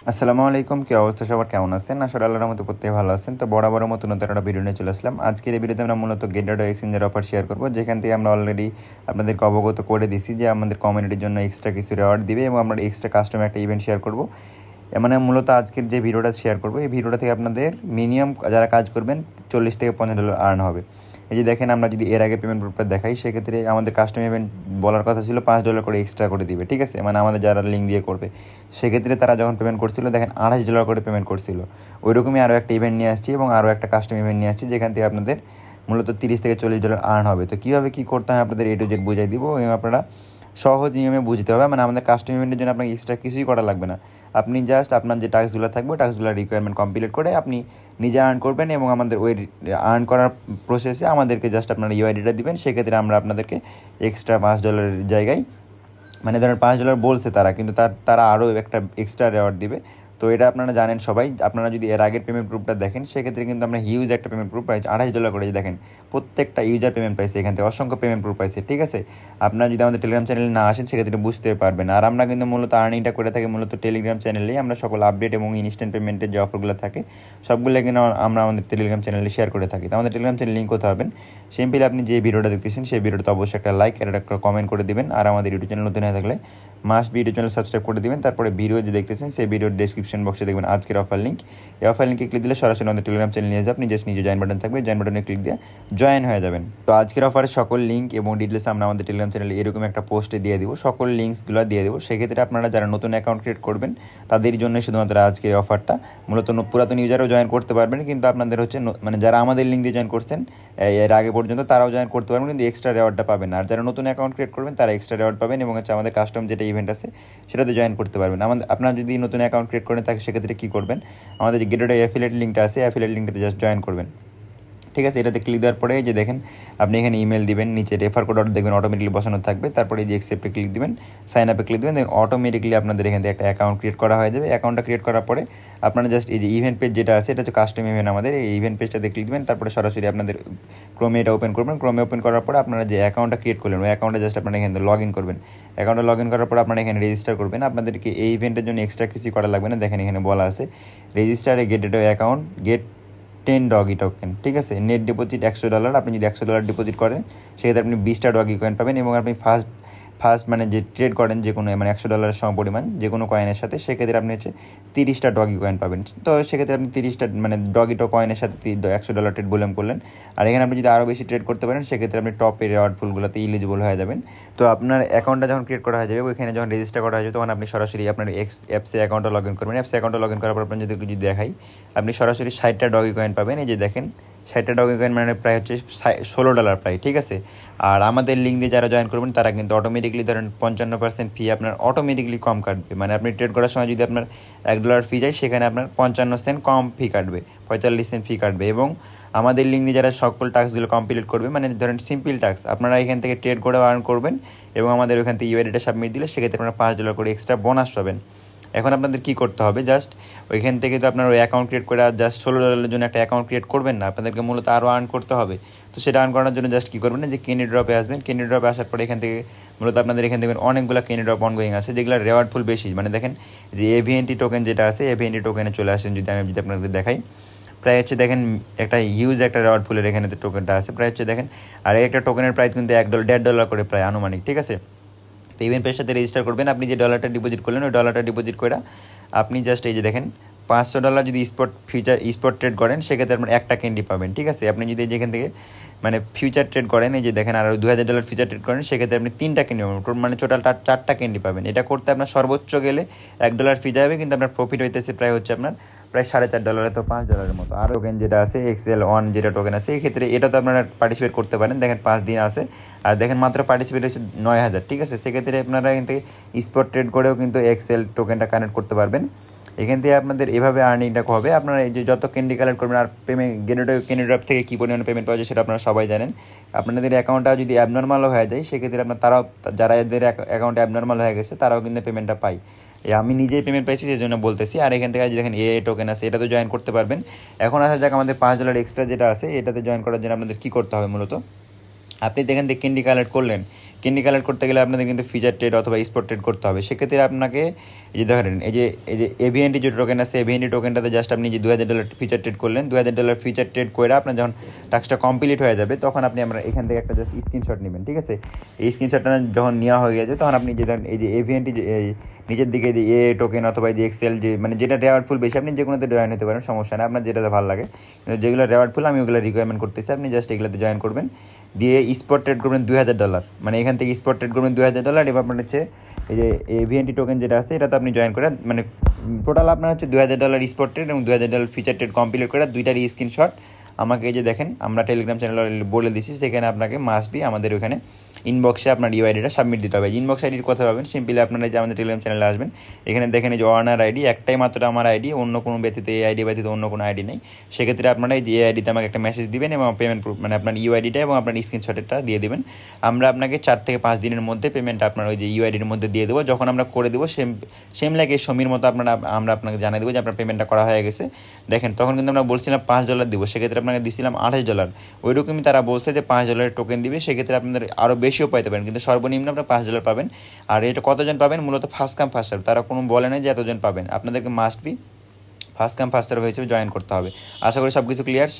আসসালামু আলাইকুম, কি অবস্থা সবার, কেমন আছেন? আসলে আল্লাহর মতো প্রত্যেকে ভালো আছেন। তো বরাবরের মতো নতুন একটা ভিডিও নিয়ে চলে আসলাম। আজকের এই ভিডিওতে আমরা মূলত গেট ডট এক্সচেঞ্জের অফার শেয়ার করব, যেখান থেকে আমরা অলরেডি আপনাদেরকে অবগত করে দিছি যে আমাদের কমিউনিটির জন্য এক্সট্রা কিছু রেওয়ার্ড দিবে এবং আমরা এক্সট্রা কাস্টম একটা ইভেন্ট শেয়ার করব। মানে মূলত আজকের যে ভিডিওটা শেয়ার করব, এই ভিডিওটা থেকে আপনাদের মিনিমাম যারা কাজ করবেন $40 থেকে $50 আর্ন হবে। এই যে দেখেন, আমরা যদি এর আগে পেমেন্ট প্রুফটা দেখাই, সেক্ষেত্রে আমাদের কাস্টম ইভেন্ট বলার কথা ছিল $5 করে এক্সট্রা করে দিবে, ঠিক আছে? মানে আমাদের যারা লিঙ্ক দিয়ে করবে, সেক্ষেত্রে তারা যখন পেমেন্ট করছিল দেখেন $28 করে পেমেন্ট করছিল। ওইরকমই আরও একটা ইভেন্ট নিয়ে আসছি এবং আরও একটা কাস্টম ইভেন্ট নিয়ে আসছি, যেখান থেকে আপনাদের মূলত $30 থেকে $40 আর্ন হবে। তো কীভাবে কী করতে হয় আপনাদের A to Z বুঝাই দিব এবং আপনারা সহজ নিয়মে বুঝতে হবে। মানে আমাদের কাস্টম ইভেন্টের জন্য আপনাকে এক্সট্রা কিছুই করা লাগবে না। আপনি জাস্ট আপনার যে টাস্কগুলো থাকবে টাস্কগুলোর রিকোয়ারমেন্ট কমপ্লিট করে আপনি নিজে আর্ন করবেন এবং আমাদের ওই আর্ন করার প্রসেসে আমাদেরকে জাস্ট আপনার ইউআইডিটা দিবেন। সেক্ষেত্রে আমরা আপনাদেরকে এক্সট্রা $5 জায়গায়, মানে ধরেন $5 বলছে তারা, কিন্তু তারা আরও একটা এক্সট্রা রেওয়ার্ড দিবে। তো এটা আপনারা জানেন সবাই। আপনারা যদি এর আগের পেমেন্ট প্রুফটা দেখেন, সেক্ষেত্রে কিন্তু আমরা হিউজ একটা পেমেন্ট প্রুফ পাইছি $28 করে। দেখেন প্রত্যেকটা ইউজার পেমেন্ট পাইছে, এখান থেকে অসংখ্য পেমেন্ট প্রুফ পাইছে, ঠিক আছে? আপনারা যদি আমাদের টেলিগ্রাম চ্যানেলে না আসেন, সেক্ষেত্রে বুঝতে পারবেন। আর আমরা কিন্তু মূলত আর্নিংটা করে থাকি মূলত টেলিগ্রাম চ্যানেলেই। আমরা সকল আপডেট এবং ইনস্ট্যান্ট পেমেন্টের যে অফারগুলো থাকে সবগুলো কিন্তু আমরা আমাদের টেলিগ্রাম চ্যানেলে শেয়ার করে থাকি। তো আমাদের টেলিগ্রাম চ্যানেল লিঙ্ক কোথাও পাবেন? সিম্পলি আপনি যে ভিডিওটা দেখতেছেন সেই ভিডিওটা অবশ্যই একটা লাইক আর একটা কমেন্ট করে দিবেন। আর আমাদের ইউটিউব চ্যানেল নতুন হয়ে থাকলে মাস্ট ভিডিও চ্যানেল সাবস্ক্রাইব করে দিবেন। তারপরে ভিডিও যে দেখতেছেন সেই ভিডিওর ডেসক্রিপশন বক্সে দেখবেন আজকের অফার লিঙ্ক। এই অফার লিঙ্কে ক্লিক দিলে সরাসরি আমাদের টেলিগ্রাম চ্যানেল নিয়ে যাবে। আপনি জাস্ট নিজে জয়েন বাটন থাকবে, জয়েন বাটনে ক্লিক দিয়ে জয়েন হয়ে যাবেন। তো আজকের অফারের সকল লিঙ্ক এবং ডিটেলস আমরা আমাদের টেলিগ্রাম চ্যানেলে এরকম একটা পোস্টে দিয়ে দিব, সকল লিঙ্কসগুলো দিয়ে দেবো। সেক্ষেত্রে আপনারা যারা নতুন অ্যাকাউন্ট ক্রিয়েট করবেন তাদের জন্য শুধুমাত্র আজকের অফারটা। মূলত পুরাতন ইউজারও জয়েন করতে পারবেন, কিন্তু আপনাদের হচ্ছে মানে যারা আমাদের লিঙ্ক দিয়ে জয়েন করছেন এর আগে পর্যন্ত তারাও জয়েন করতে পারবেন, কিন্তু এক্সট্রা রেওয়ার্ডটা পাবেন। আর যারা নতুন অ্যাকাউন্ট ক্রিয়েট করবেন তারা এক্সট্রা রেওয়ার্ড পাবেন এবং হচ্ছে আমাদের কাস্টম যেটা ইভেন্ট আছে সেটাতে জয়েন করতে পারবেন। আপনারা যদি নতুন অ্যাকাউন্ট ক্রিয়েট করেন তাকে সেক্ষেত্রে কী করবেন, আমাদের যে গেটওয়ে অ্যাফিলিয়েট লিঙ্কটা আছে অ্যাফিলিয়েট লিঙ্কটাতে জাস্ট জয়েন করবেন, ঠিক আছে? এটাতে ক্লিক দেওয়ার পরে যে দেখেন আপনি এখানে ইমেল দিবেন, নিচে রেফার কোড দেখবেন অটোমেটিকলি বসানো থাকবে। তারপরে এই যে অ্যাকসেপ্টে ক্লিক দিবেন, সাইন আপে ক্লিক দেবেন, দেখবেন অটোমেটিকলি আপনাদের এখান থেকে একটা অ্যাকাউন্ট ক্রিয়েট করা হয়ে যাবে। অ্যাকাউন্টটা ক্রিয়েট করার পরে আপনারা জাস্ট এই যে ইভেন্ট পেজ যেটা আছে, এটা হচ্ছে কাস্টম ইভেন্ট আমাদের, এই ইভেন্ট পেজটাতে ক্লিক দেবেন। তারপরে সরাসরি আপনাদের ক্রোমে এটা ওপেন করবেন। ক্রোমে ওপেন করার পরে আপনারা যে অ্যাকাউন্টটা ক্রিয়েট করলেন ওই অ্যাকাউন্টে জাস্ট আপনারা এখানে লগ ইন করবেন। অ্যাকাউন্টে লগ ইন করার পরে আপনারা এখানে রেজিস্টার করবেন। আপনাদেরকে এই ইভেন্টের জন্য এক্সট্রা কিছু করা লাগবে না। দেখেন এখানে বলা আছে register a gated account, get 10 doggy token, ঠিক আছে? Net deposit $100। আপনি যদি $100 ডিপোজিট করেন সেক্ষেত্রে আপনি 20টা ডগি কয়েন পাবেন এবং আপনি ফার্স্ট মানে যে ট্রেড করেন যে কোনো মানে $100 সমপরিমাণ যে কোনো কয়েনের সাথে, সেক্ষেত্রে আপনি হচ্ছে 30টা ডগি কয়েন পাবেন। তো সেক্ষেত্রে আপনি 30টা মানে ডগিটো কয়েনের সাথে $100 ট্রেড ভলিউম করলেন। আর এখানে আপনি যদি আরও বেশি ট্রেড করতে পারেন সেক্ষেত্রে আপনি টপের রেওয়ার্ড ফুলগুলোতে ইলিজিবল হয়ে যাবেন। তো আপনার অ্যাকাউন্টটা যখন ক্রিয়েট করা হয়ে যাবে, ওইখানে যখন রেজিস্টার করা হয়ে যাবে, তখন আপনি সরাসরি আপনার অ্যাপসে অ্যাকাউন্টে লগ ইন করবেন। অ্যাপসে অ্যাকাউন্টে লগ ইন করার পর আপনি যদি দেখাই, আপনি সরাসরি 60টা ডগি কয়েন পাবেন। এই যে দেখেন 60টা ডগি কয়েন মানে প্রায় হচ্ছে $16 প্রায়, ঠিক আছে? আর আমাদের লিঙ্ক দিয়ে যারা জয়েন করবেন তারা কিন্তু অটোমেটিকলি ধরেন 55% ফি আপনার অটোমেটিকলি কম কাটবে। মানে আপনি ট্রেড করার সময় যদি আপনার $1 ফি যায়, সেখানে আপনার 55 সেন্ট কম ফি কাটবে, 45 সেন্ট ফি কাটবে। এবং আমাদের লিঙ্ক দিয়ে যারা সকল টাস্কগুলো কমপ্লিট করবে, মানে ধরেন সিম্পল টাস্ক, আপনারা এখান থেকে ট্রেড করে আর্ন করবেন এবং আমাদের ওখান থেকে ইউআইডিটা সাবমিট দিলে সেক্ষেত্রে আপনারা $5 করে এক্সট্রা বোনাস পাবেন। এখন আপনাদের কী করতে হবে, জাস্ট ওইখান থেকে তো আপনার ওই অ্যাকাউন্ট ক্রিয়েট করে আর জাস্ট $16 জন্য একটা অ্যাকাউন্ট ক্রিয়েট করবেন না, আপনাদেরকে মূলত আরও আর্ন করতে হবে। তো সেটা আর্ন করার জন্য জাস্ট কী করবেন না, যে কেনি ড্রপে আসবেন। কেনি ড্রপে আসার পরে এখান থেকে মূলত আপনাদের এখান থেকে অনেকগুলো কেনি ড্রপ অনগোয়িং আছে, যেগুলো রেওয়ার্ড ফুল বেশি। মানে দেখেন যে এভিএনটি টোকেন যেটা আছে, এভিএনটি টোকেনে চলে আসেন। যদি আপনাদের দেখাই, প্রায় হচ্ছে দেখেন একটা হিউজ একটা রেওয়ার্ড ফুলের এখানে টোকেনটা আছে, প্রায় হচ্ছে দেখেন। আর একটা টোকেনের প্রাইস কিন্তু $1.50 করে প্রায় আনুমানিক, ঠিক আছে? তো ইভেন্ট পেজের সাথে রেজিস্টার করবেন। আপনি যে ডলারটা ডিপোজিট করলেন ওই ডলারটা ডিপোজিট করে আপনি জাস্ট এই যে দেখেন $500 যদি স্পট ট্রেড করেন, সেক্ষেত্রে আপনার একটা ক্যান্ডি পাবেন, ঠিক আছে? আপনি যদি যেখান থেকে মানে ফিউচার ট্রেড করেন, এই যে দেখেন আর $2000 ফিউচার ট্রেড করেন, সেক্ষেত্রে আপনি 3টা ক্যান্ডি পাবেন, মানে টোটাল 4টা ক্যান্ডি পাবেন। এটা করতে আপনার সর্বোচ্চ গেলে $1 ফি যাবে, কিন্তু আপনার প্রফিট হইতেছে প্রায় হচ্ছে আপনার প্রায় $4.5 তো $5 মতো। আর টোকেন যেটা আছে XL1 যেটা টোকেন আছে, এই ক্ষেত্রে এটা তো আপনারা পার্টিসিপেট করতে পারেন। দেখেন 5 দিন আছে আর দেখেন মাত্র পার্টিসিপেট হচ্ছে 9000, ঠিক আছে? সেক্ষেত্রে আপনারা এখান থেকে স্পট ট্রেড করেও কিন্তু XL টোকেনটা কানেক্ট করতে পারবেন। এখান থেকে আপনাদের এভাবে আর্নিংটা হবে। আপনারা এই যে যত ক্যান্ডি কালেক্ট করবেন আর পেমেন্ট ক্যান্ডি ড্রপ থেকে কী পরিমাণে পেমেন্ট পাওয়া যায় সেটা আপনারা সবাই জানেন। আপনাদের অ্যাকাউন্টটা যদি অ্যাবনর্মালও হয়ে যায়, সেক্ষেত্রে আপনার তারাও যারা এদের অ্যাকাউন্ট অ্যাবনর্মাল হয়ে গেছে তারাও কিন্তু পেমেন্টটা পায়। আমি নিজেই পেমেন্ট পাইছি, সেই জন্য বলতেছি। আর এখান থেকে দেখেন এআই টোকেন আছে, এটাতে জয়েন করতে পারবেন। এখন আসা যাক আমাদের $5 এক্সট্রা যেটা আছে, এটাতে জয়েন করার জন্য আপনাদের কী করতে হবে মূলত, আপনি দেখেন ক্যান্ডি কালেক্ট করলেন, ক্যান্ডি কালেক্ট করতে গেলে আপনাদের কিন্তু ফিচার ট্রেড অথবা স্পট ট্রেড করতে হবে। সেক্ষেত্রে আপনাকে এই যে ধরেন এই যে এভিএনটি যে টোকেন আছে, এভিএনটি টোকেনটাতে জাস্ট আপনি যে $2000 ফিচার ট্রেড করলেন, $2000 ফিচার ট্রেড করে আপনার যখন টাস্কটা কমপ্লিট হয়ে যাবে তখন আপনি আমরা এখান থেকে একটা জাস্ট স্ক্রিনশট নেবেন, ঠিক আছে। এই স্ক্রিনশটটা যখন নেওয়া হয়ে গেছে তখন আপনি যে ধরেন এই যে এভিএনটি নিজের দিকে যে এ টোকেন অথবা যে এক্সেল যে মানে যেটা রেওয়ার্ডফুল বেশি আপনি যে কোনোতে জয়েন হতে পারেন, সমস্যা নেই, আপনার যেটাতে ভালো লাগে। কিন্তু যেগুলো রেওয়ার্ডফুল আমি ওগুলো রিকোয়ারমেন্ট করতেছি, আপনি জাস্ট এগুলোতে জয়েন করবেন, দিয়ে স্পট ট্রেড করবেন $2000, মানে এখান থেকে স্পট ট্রেড করবেন $2000। এবার আপনার হচ্ছে এই যে এভিএনটি টোকেন যেটা আছে এটাতে আপনি জয়েন করে মানে টোটাল আপনার হচ্ছে $2000 স্পট ট্রেড এবং $2000 ফিচার ট্রেড কমপ্লিট করে দুইটারই স্ক্রিনশট আমাকে এই যে দেখেন আমরা টেলিগ্রাম চ্যানেল বলে দিচ্ছি, সেখানে আপনাকে মাস্ট বি আমাদের ওখানে ইনবক্সে আপনার ইউআইডিটা সাবমিট দিতে হবে। ইনবক্স আইডির কথা পাবেন, সিম্পলি আপনারা যে আমাদের টেলিগ্রাম চ্যানেলে আসবেন, এখানে দেখেন এই যে অর্নার আইডি একটাই মাত্র আমার আইডি, অন্য কোনো ব্যতীত এই আইডি ব্যতীত অন্য কোনো আইডি নেই। সেক্ষেত্রে আপনারা এই যে আইডিতে আমাকে একটা মেসেজ দিবেন এবং পেমেন্ট মানে আপনার ইউআইডিটা এবং আপনার স্ক্রিনশটটা দিয়ে দেবেন। আমরা আপনাকে 4 থেকে 5 দিনের মধ্যে পেমেন্ট আপনার ওই যে ইউআইডির মধ্যে দিয়ে দেবো। যখন আমরা করে দেবো সেম লাইক এই সমীর মতো আমরা আপনাকে জানিয়ে দেবো যে আপনার পেমেন্টটা করা হয়ে গেছে। দেখেন তখন কিন্তু আমরা বলছিলাম $5 দিব, সেক্ষেত্রে আপনাকে দিয়েছিলাম $28। ওইরকমই তারা বলছে যে $5 টোকেন দিবে, সেক্ষেত্রে আপনাদের আরও বেশিও পাইতে পারেন, কিন্তু সর্বনিম্ন আপনার $5 পাবেন। আর এটা কতজন পাবেন মূলত ফার্স্ট কাম ফার্স্ট সার্ভ, তারা কোনো বলে না যে এতজন পাবেন, আপনাদেরকে must be first come first serve হয়েছে জয়েন করতে হবে। আশা করি সব কিছু ক্লিয়ার।